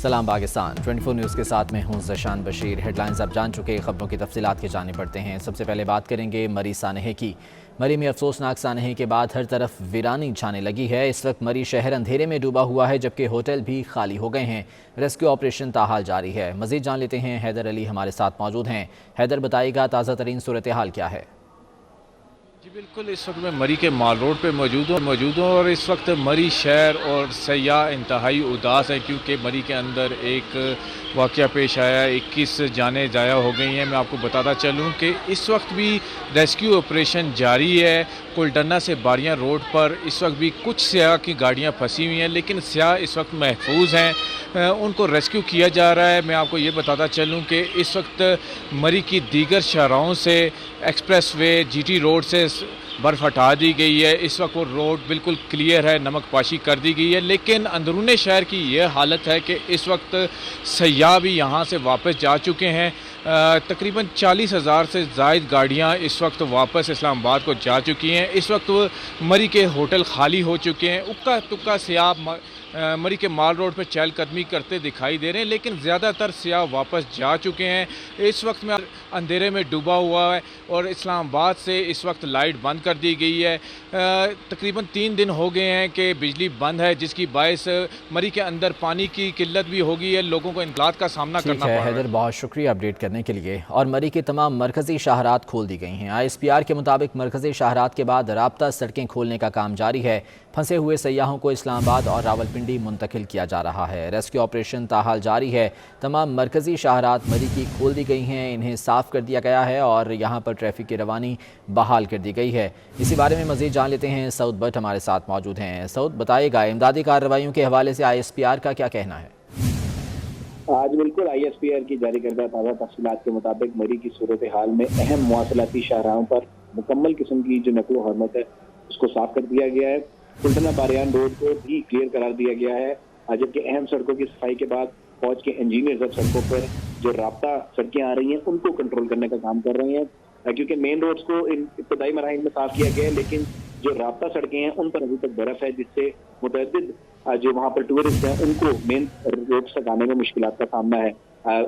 سلام پاکستان 24 نیوز کے ساتھ میں ہوں ذیشان بشیر۔ ہیڈ لائنز آپ جان چکے، خبروں کی تفصیلات کی جانب بڑھتے ہیں۔ سب سے پہلے بات کریں گے مری سانحے کی۔ مری میں افسوسناک سانحے کے بعد ہر طرف ویرانی چھانے لگی ہے۔ اس وقت مری شہر اندھیرے میں ڈوبا ہوا ہے، جبکہ ہوٹل بھی خالی ہو گئے ہیں۔ ریسکیو آپریشن تاحال جاری ہے۔ مزید جان لیتے ہیں، حیدر علی ہمارے ساتھ موجود ہیں۔ حیدر، بتائے گا تازہ ترین صورتحال کیا ہے؟ جی بالکل، اس وقت میں مری کے مال روڈ پہ موجود ہوں اور اس وقت مری شہر اور سیاح انتہائی اداس ہیں، کیونکہ مری کے اندر ایک واقعہ پیش آیا ہے۔ 21 جانیں ضائع ہو گئی ہیں۔ میں آپ کو بتاتا چلوں کہ اس وقت بھی ریسکیو آپریشن جاری ہے۔ کلڈنا سے باریاں روڈ پر اس وقت بھی کچھ سیاح کی گاڑیاں پھنسی ہوئی ہیں، لیکن سیاح اس وقت محفوظ ہیں، ان کو ریسکیو کیا جا رہا ہے۔ میں آپ کو یہ بتاتا چلوں کہ اس وقت مری کی دیگر شاہراہوں سے ایکسپریس وے جی ٹی روڈ سے برف ہٹا دی گئی ہے۔ اس وقت وہ روڈ بالکل کلیئر ہے، نمک پاشی کر دی گئی ہے، لیکن اندرون شہر کی یہ حالت ہے کہ اس وقت سیاح بھی یہاں سے واپس جا چکے ہیں۔ تقریباً 40,000 سے زائد گاڑیاں اس وقت واپس اسلام آباد کو جا چکی ہیں۔ اس وقت مری کے ہوٹل خالی ہو چکے ہیں۔ اکا تکا سیاح مری کے مال روڈ پہ چہل قدمی کرتے دکھائی دے رہے ہیں، لیکن زیادہ تر سیاح واپس جا چکے ہیں۔ اس وقت میں اندھیرے میں ڈوبا ہوا ہے اور اسلام آباد سے اس وقت لائٹ بند کر دی گئی ہے۔ تقریباً 3 دن ہو گئے ہیں کہ بجلی بند ہے، جس کی باعث مری کے اندر پانی کی قلت بھی ہو گئی ہے، لوگوں کو انقلاب کا سامنا کرنا پڑ رہا ہے۔ حیدر، بہت شکریہ اپڈیٹ کرنے کے لیے۔ اور مری کے تمام مرکزی شاہرات کھول دی گئی ہیں۔ ISPR کے مطابق مرکزی شاہرات کے بعد رابطہ سڑکیں کھولنے کا کام جاری ہے۔ پھنسے ہوئے سیاحوں کو اسلام آباد اور راولپنڈی منتقل کیا جا رہا ہے۔ ریسکیو آپریشن تاحال جاری ہے۔ تمام مرکزی شاہرات مری کی کھول دی گئی ہیں، انہیں صاف کر دیا گیا ہے اور یہاں پر ٹریفک کی روانی بحال کر دی گئی ہے۔ اسی بارے میں مزید جان لیتے ہیں، سعود بٹ ہمارے ساتھ موجود ہیں۔ سعود، بتائے گا امدادی کارروائیوں کے حوالے سے ISPR کا کیا کہنا ہے؟ آج بالکل ISPR کی جاری کردہ تازہ تفصیلات کے مطابق مری کی صورتحال میں اہم مواصلاتی شاہراہوں پر مکمل قسم کی جو نقل و حرکت ہے اس کو صاف کر دیا گیا ہے۔ کلڈنا باریان روڈ کو بھی کلیئر قرار دیا گیا ہے، جبکہ اہم سڑکوں کی صفائی کے بعد فوج کے انجینئرز اب سڑکوں پر جو رابطہ سڑکیں آ رہی ہیں ان کو کنٹرول کرنے کا کام کر رہے ہیں، کیونکہ مین روڈز کو ابتدائی مراحل میں صاف کیا گیا ہے، لیکن جو رابطہ سڑکیں ہیں ان پر ابھی تک برف ہے، جس سے متعدد جو وہاں پر ٹورسٹ ہیں ان کو مین روڈ تک آنے میں مشکلات کا سامنا ہے۔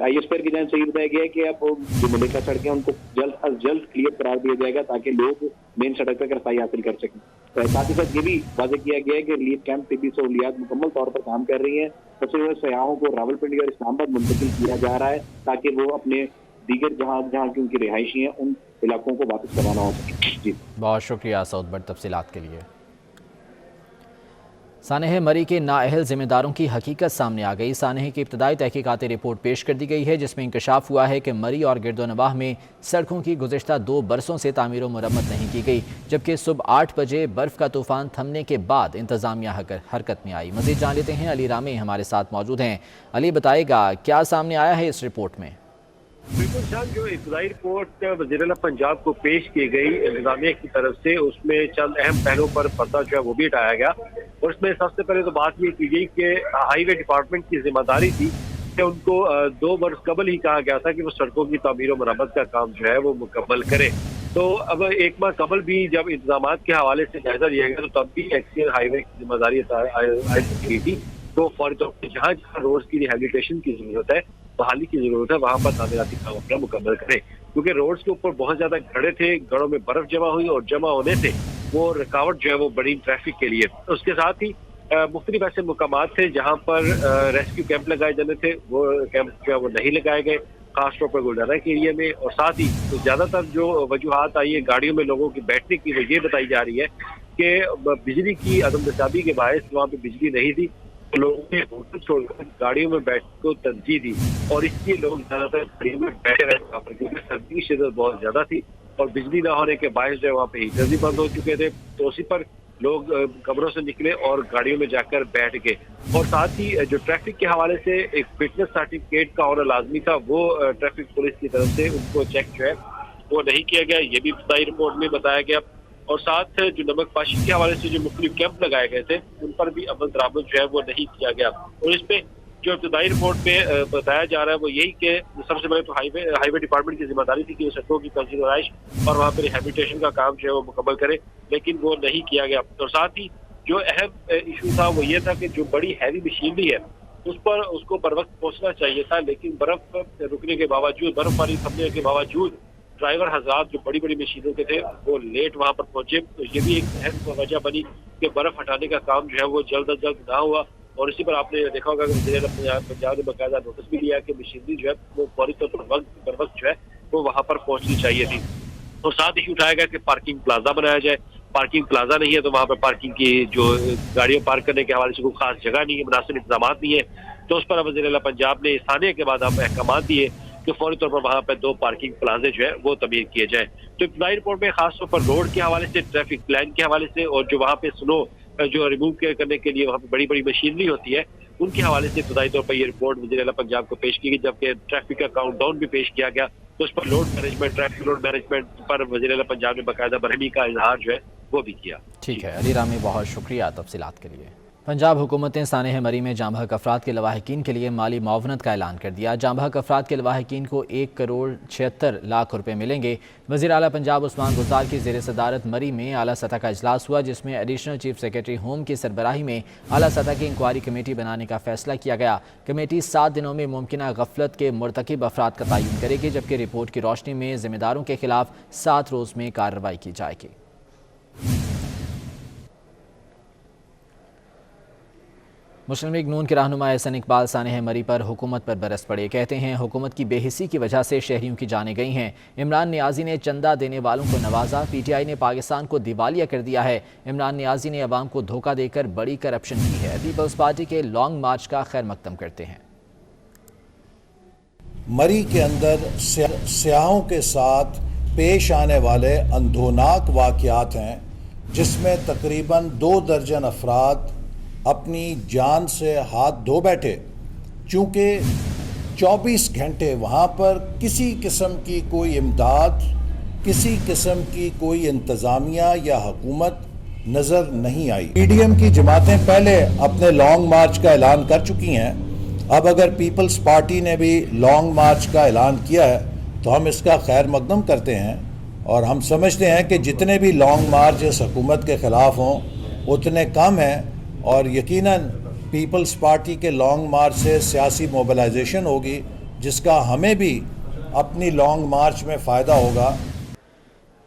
ISPR کی جانب سے یہ بتایا گیا ہے کہ اب جو ملکہ سڑکیں ہیں ان کو جلد از جلد کلیئر قرار دیا جائے گا تاکہ لوگ مین سڑک تک رسائی حاصل کر سکیں۔ ساتھ ہی ساتھ یہ بھی واضح کیا گیا ہے کہ ریلیف کیمپ طبی سہولیات مکمل طور پر کام کر رہی ہیں۔ پھنسے ہوئے سیاحوں کو راولپنڈی اور اسلام آباد منتقل کیا جا رہا ہے تاکہ وہ اپنے دیگر جہاں کی ان کی رہائشی ہیں ان علاقوں کو واپس روانہ ہو سکیں۔ جی بہت شکریہ سعود بٹ تفصیلات کے لیے۔ سانحہ مری کے نااہل ذمہ داروں کی حقیقت سامنے آ گئی۔ سانحہ کی ابتدائی تحقیقاتی رپورٹ پیش کر دی گئی ہے، جس میں انکشاف ہوا ہے کہ مری اور گرد و نواح میں سڑکوں کی گزشتہ 2 برسوں سے تعمیر و مرمت نہیں کی گئی، جبکہ صبح 8 بجے برف کا طوفان تھمنے کے بعد انتظامیہ حرکت میں آئی۔ مزید جان لیتے ہیں، علی رامے ہمارے ساتھ موجود ہیں۔ علی، بتائے گا کیا سامنے آیا ہے اس رپورٹ میں؟ بالکل شان، جو ابتدائی رپورٹ وزیر اعلیٰ پنجاب کو پیش کی گئی انتظامیہ کی طرف سے، اس میں چند اہم پہلوؤں پر پردہ جو ہے وہ بھی ہٹایا گیا، اور اس میں سب سے پہلے تو بات یہ کی گئی کہ ہائی وے ڈپارٹمنٹ کی ذمہ داری تھی کہ ان کو 2 برس قبل ہی کہا گیا تھا کہ وہ سڑکوں کی تعمیر و مرمت کا کام جو ہے وہ مکمل کرے۔ تو اب 1 ماہ قبل بھی جب انتظامات کے حوالے سے جائزہ لیا گیا تو تب بھی ایکسیئر ہائی وے کی ذمہ داری عائد کی تھی، تو فوری طور پر جہاں روڈز کی ریہیبلیٹیشن کی ضرورت ہے، بحالی کی ضرورت ہے، وہاں پر تعمیراتی کام اپنا مکمل کرے، کیونکہ روڈز کے اوپر بہت زیادہ گڑھے تھے، گڑھوں میں برف جمع ہوئی اور جمع ہونے سے وہ رکاوٹ جو ہے وہ بڑی ٹریفک کے لیے۔ اس کے ساتھ ہی مختلف ایسے مقامات تھے جہاں پر ریسکیو کیمپ لگائے جانے تھے، وہ کیمپ جو ہے وہ نہیں لگائے گئے، خاص طور پر گلڈرا کے ایریا میں۔ اور ساتھ ہی زیادہ تر جو وجوہات آئی ہے گاڑیوں میں لوگوں کی بیٹھنے کی، وہ یہ بتائی جا رہی ہے کہ بجلی کی عدم دستیابی کے باعث وہاں پہ بجلی نہیں تھی، لوگوں نے ہوٹل چھوڑ کر گاڑیوں میں بیٹھ کو ترجیح دی، اور اس لیے لوگ زیادہ تر گاڑیوں میں بیٹھے رہے وہاں پر، کیونکہ سردی کی شدت بہت زیادہ تھی اور بجلی نہ ہونے کے باعث جو ہے وہاں پہ ہیٹر بھی بند ہو چکے تھے، تو اسی پر لوگ کمروں سے نکلے اور گاڑیوں میں جا کر بیٹھ گئے۔ اور ساتھ ہی جو ٹریفک کے حوالے سے ایک فٹنس سرٹیفکیٹ کا ہونا لازمی تھا، وہ ٹریفک پولیس کی طرف سے ان کو چیک جو ہے وہ نہیں کیا گیا، یہ بھی ابتدائی رپورٹ میں بتایا گیا۔ اور ساتھ جو نمک پاشی کے حوالے سے جو مختلف کیمپ لگائے گئے تھے ان پر بھی عمل درآمد جو ہے وہ نہیں کیا گیا۔ اور اس پہ جو ابتدائی رپورٹ میں بتایا جا رہا ہے وہ یہی کہ سب سے پہلے تو ہائی وے ڈپارٹمنٹ کی ذمہ داری تھی کہ وہ سڑکوں کی تنظیم و رہائش اور وہاں پہ ریہیبلیٹیشن کا کام جو ہے وہ مکمل کرے، لیکن وہ نہیں کیا گیا۔ اور ساتھ ہی جو اہم ایشو تھا وہ یہ تھا کہ جو بڑی ہیوی مشینری ہے اس کو پر وقت پہنچنا چاہیے تھا، لیکن برف رکنے کے باوجود، برف باری تھمنے کے باوجود ڈرائیور حضرات جو بڑی بڑی مشینوں کے تھے وہ لیٹ وہاں پر پہنچے. تو یہ بھی ایک اہم وجہ بنی کہ برف ہٹانے کا کام جو ہے وہ جلد از جلد نہ ہوا. اور اسی پر آپ نے دیکھا ہوگا کہ وزیر پنجاب نے باقاعدہ نوٹس بھی لیا کہ مشینری جو ہے وہ فوری طور پر بر وقت جو ہے وہ وہاں پر پہنچنی چاہیے تھی. اور ساتھ ہی اٹھایا گیا کہ پارکنگ پلازا بنایا جائے. پارکنگ پلازا نہیں ہے تو وہاں پہ پارکنگ کی جو گاڑیاں پارک کرنے کے حوالے سے کوئی خاص جگہ نہیں ہے، مناسب انتظامات نہیں ہے. تو اس پر وزیر اعلیٰ پنجاب نے ثانیہ کے بعد اب احکامات دیے کہ فوری طور پر وہاں پہ 2 پارکنگ پلازے جو ہے وہ تعمیر کیے جائیں. تو ابتدائی رپورٹ میں خاص طور پر روڈ کے حوالے سے، ٹریفک پلان کے حوالے سے، اور جو وہاں پہ سنو جو ریموو کرنے کے لیے وہاں پہ بڑی بڑی مشینری ہوتی ہے ان کے حوالے سے ابتدائی طور پر یہ رپورٹ وزیر اعلیٰ پنجاب کو پیش کی گئی، جبکہ ٹریفک کا کاؤنٹ ڈاؤن بھی پیش کیا گیا. تو اس پر load management, traffic load management پر وزیر اعلیٰ پنجاب نے باقاعدہ برہمی کا اظہار جو ہے وہ بھی کیا. ٹھیک ہے علی رامی، بہت شکریہ تفصیلات کے لیے. پنجاب حکومت نے سانحہ مری میں جاں بحق افراد کے لواحقین کے لیے مالی معاونت کا اعلان کر دیا. جاں بحق افراد کے لواحقین کو 1 کروڑ 76 لاکھ روپے ملیں گے. وزیر اعلیٰ پنجاب عثمان گلزار کی زیر صدارت مری میں اعلیٰ سطح کا اجلاس ہوا، جس میں ایڈیشنل چیف سیکرٹری ہوم کی سربراہی میں اعلیٰ سطح کی انکوائری کمیٹی بنانے کا فیصلہ کیا گیا. کمیٹی 7 دنوں میں ممکنہ غفلت کے مرتکب افراد کا تعین کرے گی، جبکہ رپورٹ کی روشنی میں ذمہ داروں کے خلاف 7 روز میں کارروائی کی جائے گی. مسلم لیگ نون کے رہنما احسن اقبال سانحہ مری پر حکومت پر برس پڑے. کہتے ہیں حکومت کی بے حسی کی وجہ سے شہریوں کی جانیں گئی ہیں. عمران نیازی نے چندہ دینے والوں کو نوازا. پی ٹی آئی نے پاکستان کو دیوالیہ کر دیا ہے. عمران نیازی نے عوام کو دھوکہ دے کر بڑی کرپشن کی ہے. پیپلز پارٹی کے لانگ مارچ کا خیر مقدم کرتے ہیں. مری کے اندر سیاحوں کے ساتھ پیش آنے والے اندھوناک واقعات ہیں، جس میں تقریباً 2 درجن افراد اپنی جان سے ہاتھ دھو بیٹھے، چونکہ 24 گھنٹے وہاں پر کسی قسم کی کوئی امداد، کسی قسم کی کوئی انتظامیہ یا حکومت نظر نہیں آئی. پی ڈی ایم کی جماعتیں پہلے اپنے لانگ مارچ کا اعلان کر چکی ہیں. اب اگر پیپلز پارٹی نے بھی لانگ مارچ کا اعلان کیا ہے تو ہم اس کا خیر مقدم کرتے ہیں، اور ہم سمجھتے ہیں کہ جتنے بھی لانگ مارچ اس حکومت کے خلاف ہوں اتنے کم ہیں، اور یقیناً پیپلز پارٹی کے لانگ مارچ سے سیاسی موبلائزیشن ہوگی، جس کا ہمیں بھی اپنی لانگ مارچ میں فائدہ ہوگا.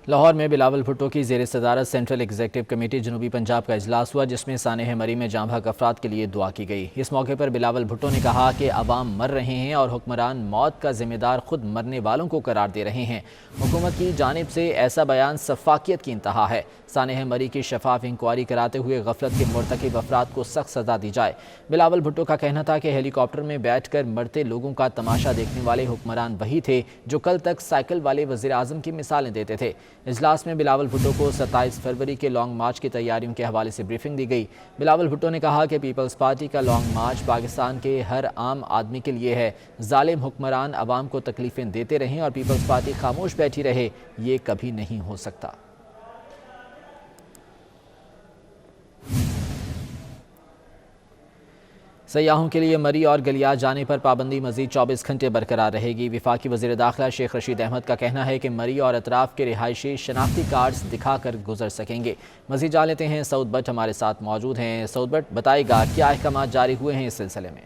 لاہور میں بلاول بھٹو کی زیر صدارت سینٹرل ایگزیکٹو کمیٹی جنوبی پنجاب کا اجلاس ہوا، جس میں سانحہ مری میں جاں بحق افراد کے لیے دعا کی گئی. اس موقع پر بلاول بھٹو نے کہا کہ عوام مر رہے ہیں اور حکمران موت کا ذمہ دار خود مرنے والوں کو قرار دے رہے ہیں. حکومت کی جانب سے ایسا بیان سفاکیت کی انتہا ہے. سانحہ مری کی شفاف انکوائری کراتے ہوئے غفلت کے مرتکب افراد کو سخت سزا دی جائے. بلاول بھٹو کا کہنا تھا کہ ہیلی کاپٹر میں بیٹھ کر مرتے لوگوں کا تماشا دیکھنے والے حکمران وہی تھے جو کل تک سائیکل والے وزیر اعظم کی مثالیں دیتے تھے. اجلاس میں بلاول بھٹو کو 27 فروری کے لانگ مارچ کی تیاریوں کے حوالے سے بریفنگ دی گئی. بلاول بھٹو نے کہا کہ پیپلز پارٹی کا لانگ مارچ پاکستان کے ہر عام آدمی کے لیے ہے. ظالم حکمران عوام کو تکلیفیں دیتے رہیں اور پیپلز پارٹی خاموش بیٹھی رہے، یہ کبھی نہیں ہو سکتا. سیاحوں کے لیے مری اور گلیات جانے پر پابندی مزید 24 گھنٹے برقرار رہے گی. وفاقی وزیر داخلہ شیخ رشید احمد کا کہنا ہے کہ مری اور اطراف کے رہائشی شناختی کارڈز دکھا کر گزر سکیں گے. مزید جان لیتے ہیں، سعود بٹ ہمارے ساتھ موجود ہیں. سعود بٹ بتائے گا کیا احکامات جاری ہوئے ہیں اس سلسلے میں؟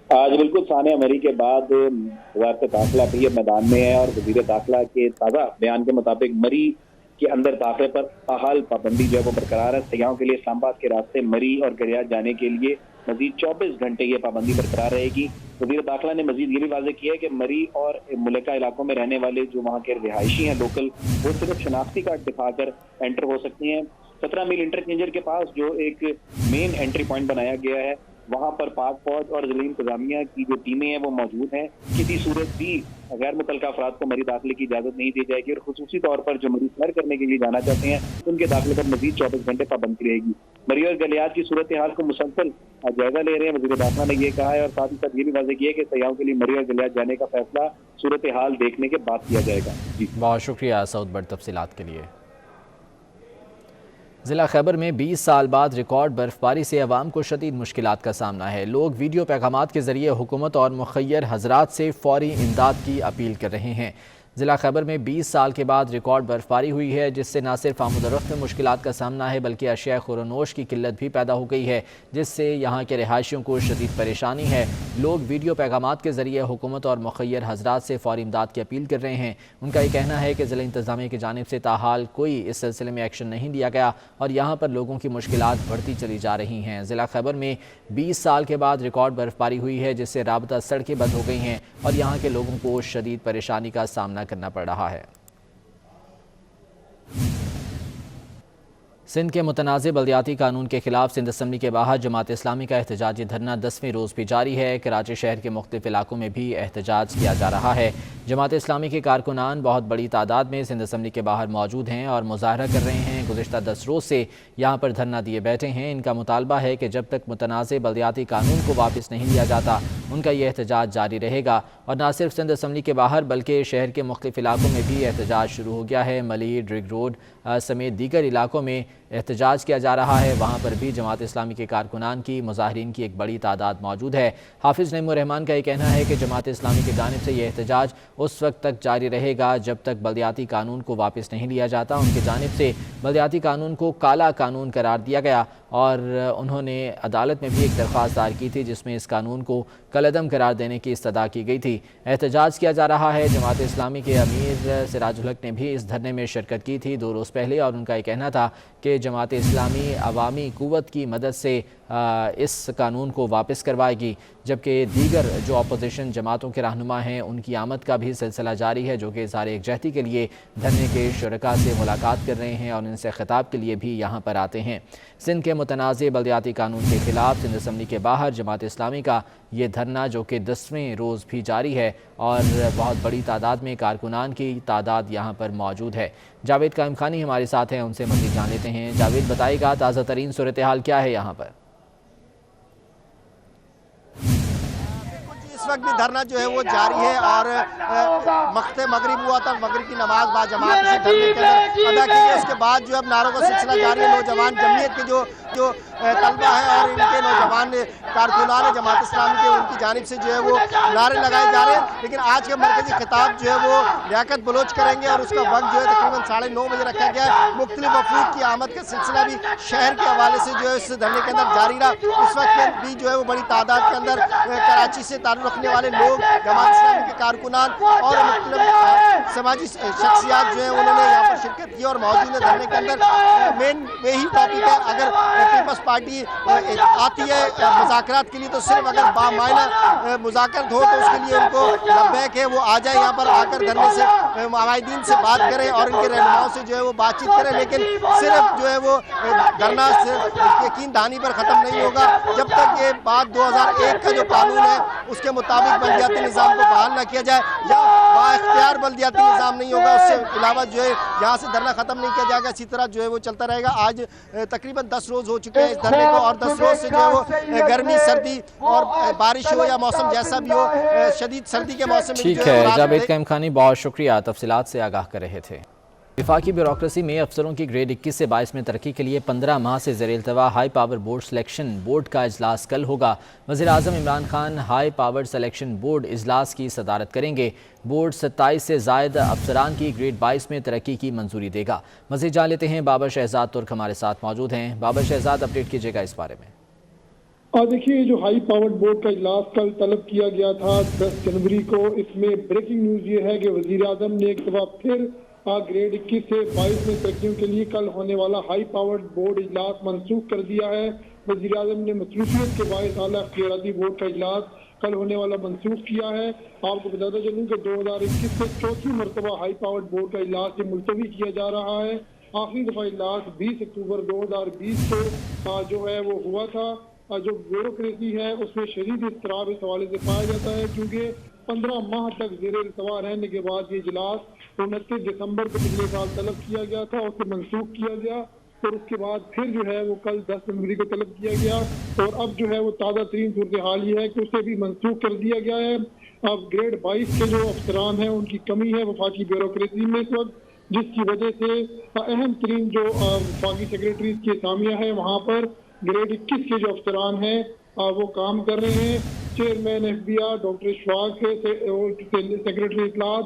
آج بالکل سانحہ مری کے بعد وزارت داخلہ بھی میدان میں ہے، اور وزیر داخلہ کے تازہ بیان کے مطابق مری کے اندر داخلے پر تاحال پابندی جو ہے وہ برقرار ہے. سیاحوں کے لیے اسلام آباد کے راستے مری اور گلیات جانے کے لیے مزید 24 گھنٹے یہ پابندی برقرار رہے گی. وزیر داخلہ نے مزید یہ بھی واضح کیا ہے کہ مری اور ملکہ علاقوں میں رہنے والے جو وہاں کے رہائشی ہیں لوکل، وہ صرف شناختی کارڈ دکھا کر انٹر ہو سکتے ہیں. 17 میل انٹرچینجر کے پاس جو ایک مین انٹری پوائنٹ بنایا گیا ہے، وہاں پر پاک فوج اور ضلعی انتظامیہ کی جو ٹیمیں ہیں وہ موجود ہیں. کسی صورت بھی غیر متعلقہ افراد کو مری داخلے کی اجازت نہیں دی جائے گی، اور خصوصی طور پر جو مری سیر کرنے کے لیے جانا چاہتے ہیں ان کے داخلے پر مزید 24 گھنٹے پابندی رہے گی. مری اور گلیات کی صورتحال کو مسلسل جائزہ لے رہے ہیں. وزیر داخلہ نے یہ کہا ہے، اور ساتھ ہی ساتھ یہ بھی واضح کیا ہے کہ سیاحوں کے لیے مری اور گلیات جانے کا فیصلہ صورتحال دیکھنے کے بعد کیا جائے گا. بہت شکریہ سعود بٹ تفصیلات کے لیے. ضلع خیبر میں 20 سال بعد ریکارڈ برف باری سے عوام کو شدید مشکلات کا سامنا ہے. لوگ ویڈیو پیغامات کے ذریعے حکومت اور مخیر حضرات سے فوری امداد کی اپیل کر رہے ہیں. ضلع خیبر میں 20 سال کے بعد ریکارڈ برفباری ہوئی ہے، جس سے نہ صرف آمد و رفت میں مشکلات کا سامنا ہے بلکہ اشیاء خور و نوش کی قلت بھی پیدا ہو گئی ہے، جس سے یہاں کے رہائشیوں کو شدید پریشانی ہے۔ لوگ ویڈیو پیغامات کے ذریعے حکومت اور مخیر حضرات سے فوری امداد کی اپیل کر رہے ہیں۔ ان کا یہ کہنا ہے کہ ضلع انتظامیہ کی جانب سے تاحال کوئی اس سلسلے میں ایکشن نہیں لیا گیا اور یہاں پر لوگوں کی مشکلات بڑھتی چلی جا رہی ہیں۔ ضلع خیبر میں 20 سال کے بعد ریکارڈ برفباری ہوئی ہے، جس سے رابطہ سڑکیں بند ہو گئی ہیں اور یہاں کے لوگوں کو شدید پریشانی کا سامنا کرنا پڑ رہا ہے۔ سندھ کے متنازع بلدیاتی قانون کے خلاف سندھ اسمبلی کے باہر جماعت اسلامی کا احتجاجی دھرنا 10ویں روز بھی جاری ہے۔ کراچی شہر کے مختلف علاقوں میں بھی احتجاج کیا جا رہا ہے۔ جماعت اسلامی کے کارکنان بہت بڑی تعداد میں سندھ اسمبلی کے باہر موجود ہیں اور مظاہرہ کر رہے ہیں۔ گزشتہ 10 روز سے یہاں پر دھرنا دیے بیٹھے ہیں۔ ان کا مطالبہ ہے کہ جب تک متنازع بلدیاتی قانون کو واپس نہیں لیا جاتا ان کا یہ احتجاج جاری رہے گا، اور نہ صرف سندھ اسمبلی کے باہر بلکہ شہر کے مختلف علاقوں میں بھی احتجاج شروع ہو گیا ہے۔ ملی، ڈرگ روڈ سمیت دیگر علاقوں میں احتجاج کیا جا رہا ہے، وہاں پر بھی جماعت اسلامی کے کارکنان کی، مظاہرین کی ایک بڑی تعداد موجود ہے۔ حافظ نعیم الرحمان کا یہ کہنا ہے کہ جماعت اسلامی کی جانب سے یہ احتجاج اس وقت تک جاری رہے گا جب تک بلدیاتی قانون کو واپس نہیں لیا جاتا۔ ان کی جانب سے بلدیاتی قانون کو کالا قانون قرار دیا گیا اور انہوں نے عدالت میں بھی ایک درخواست دائر کی تھی جس میں اس قانون کو کالعدم قرار دینے کی استدعا کی گئی تھی۔ احتجاج کیا جا رہا ہے۔ جماعت اسلامی کے امیر سراج الحق نے بھی اس دھرنے میں شرکت کی تھی 2 روز پہلے، اور ان کا یہ کہنا تھا کہ جماعت اسلامی عوامی قوت کی مدد سے اس قانون کو واپس کروائے گی، جبکہ دیگر جو اپوزیشن جماعتوں کے رہنما ہیں ان کی آمد کا بھی سلسلہ جاری ہے، جو کہ اظہار یکجہتی کے لیے دھرنے کے شرکاء سے ملاقات کر رہے ہیں اور ان سے خطاب کے لیے بھی یہاں پر آتے ہیں۔ سندھ کے متنازع بلدیاتی قانون کے خلاف سندھ اسمبلی کے باہر جماعت اسلامی کا یہ دھرنا جو کہ 10ویں روز بھی جاری ہے اور بہت بڑی تعداد میں کارکنان کی تعداد یہاں پر موجود ہے۔ جاوید قائم خانی ہمارے ساتھ ہیں، ان سے مزید جان لیتے ہیں۔ جاوید، بتائے گا تازہ ترین صورتحال کیا ہے یہاں پر؟ اس وقت بھی دھرنا جو ہے وہ جاری ہے اور وقت مغرب ہوا تھا، مغرب کی نماز با جماعت سے دھرنے کے اندر ادا کی گئی۔ اس کے بعد جو اب نعروں کا سلسلہ جاری ہے۔ نوجوان جمعیت کے جو طلبہ ہیں اور ان کے نوجوان کارکنان جماعت اسلامی کے، ان کی جانب سے جو ہے وہ نعرے لگائے جا رہے ہیں، لیکن آج کا مرکزی خطاب جو ہے وہ لیاقت بلوچ کریں گے اور اس کا وقت جو ہے تقریباً 9:30 بجے رکھا گیا ہے۔ مختلف وفود کی آمد کا سلسلہ بھی شہر کے حوالے سے جو ہے اس دھرنے کے اندر جاری رہا۔ اس وقت بھی جو ہے وہ بڑی تعداد کے اندر کراچی سے تعلق رکھنے والے لوگ، جماعت اسلامی کے کارکنان اور مختلف سماجی شخصیات جو ہیں انہوں نے یہاں پر شرکت کی اور موجود ہے دھرنے کے اندر۔ مین یہی ٹاپک ہے، اگر پیپلز پارٹی آتی ہے مذاکرات کے لیے تو صرف اگر بامعنی مذاکرات ہو تو اس کے لیے ان کو لبیک ہے، وہ آ جائے یہاں پر آ کر دھرنے سے معاہدین سے بات کریں اور ان کے رہنماؤں سے جو ہے وہ بات چیت کریں، لیکن صرف جو ہے وہ دھرنا یقین دہانی پر ختم نہیں ہوگا جب تک یہ بات 2001 کا جو قانون ہے اس کے مطابق بلدیاتی نظام کو بحال نہ کیا جائے یا با اختیار بلدیاتی نظام نہیں ہوگا۔ اس سے علاوہ جو ہے یہاں سے دھرنا ختم نہیں کیا جائے گا۔ اسی طرح جو ہے وہ چلتا رہے گا۔ آج تقریباً 10 روز ہو چکے ہیں اس دھرنے کو اور 10 روز سے جو ہے وہ گرمی، سردی اور بارش ہو یا موسم جیسا بھی ہو، شدید سردی کے موسم میں ٹھیک ہے۔ جاوید قائم خانی بہت شکریہ، تفصیلات سے آگاہ کر رہے تھے۔ وفاقی بیوروکریسی میں افسروں کی گریڈ 21 سے 22 میں ترقی کے لیے 15 ماہ سے زیر التوا high power board selection board کا اجلاس کل ہوگا۔ وزیر اعظم Imran Khan high power selection board اجلاس کی صدارت کریں گے۔ بورڈ 27 سے زائد افسران کی گریڈ 22 میں ترقی کی منظوری دے گا۔ مزید جان لیتے ہیں، بابر شہزاد ترک ہمارے ساتھ موجود ہیں۔ بابر شہزاد، اپڈیٹ کیجیے گا اس بارے میں۔ دیکھیے، جو ہائی پاورڈ بورڈ کا اجلاس کل طلب کیا گیا تھا 10 جنوری کو، اس میں بریکنگ نیوز یہ ہے کہ وزیر اعظم نے ایک دفعہ پھر گریڈ 21 سے 22 میں ترقیوں کے لیے کل ہونے والا ہائی پاورڈ بورڈ اجلاس منسوخ کر دیا ہے۔ وزیر اعظم نے مصروفیت کے باعث اعلیٰ اختیاراتی بورڈ کا اجلاس کل ہونے والا منسوخ کیا ہے۔ آپ کو بتاتا چلوں کہ 2021 سے چوتھی مرتبہ ہائی پاورڈ بورڈ کا اجلاس یہ ملتوی کیا جا رہا ہے۔ آخری دفعہ اجلاس 20 اکتوبر 2020 کو جو ہے وہ ہوا تھا۔ جو بیوروکریسی ہے اس میں شدید اضطراب اس حوالے سے پایا جاتا ہے، کیونکہ 15 ماہ تک زیر التوا رہنے کے بعد یہ اجلاس 29 دسمبر کو پچھلے سال طلب کیا گیا تھا، اسے منسوخ کیا گیا اور اس کے بعد پھر جو ہے وہ کل 10 جنوری کو طلب کیا گیا اور اب جو ہے وہ تازہ ترین صورتحال یہ ہے کہ اسے بھی منسوخ کر دیا گیا ہے۔ اب گریڈ 22 کے جو افسران ہیں ان کی کمی ہے وفاقی بیوروکریسی میں اس وقت، جس کی وجہ سے اہم ترین جو وفاقی سیکریٹریز کی اسامیہ ہے وہاں پر گریڈ 21 کے جو افسران ہیں وہ کام کر رہے ہیں۔ Chairman FBR doctor Ashfaq secretary اطلاعات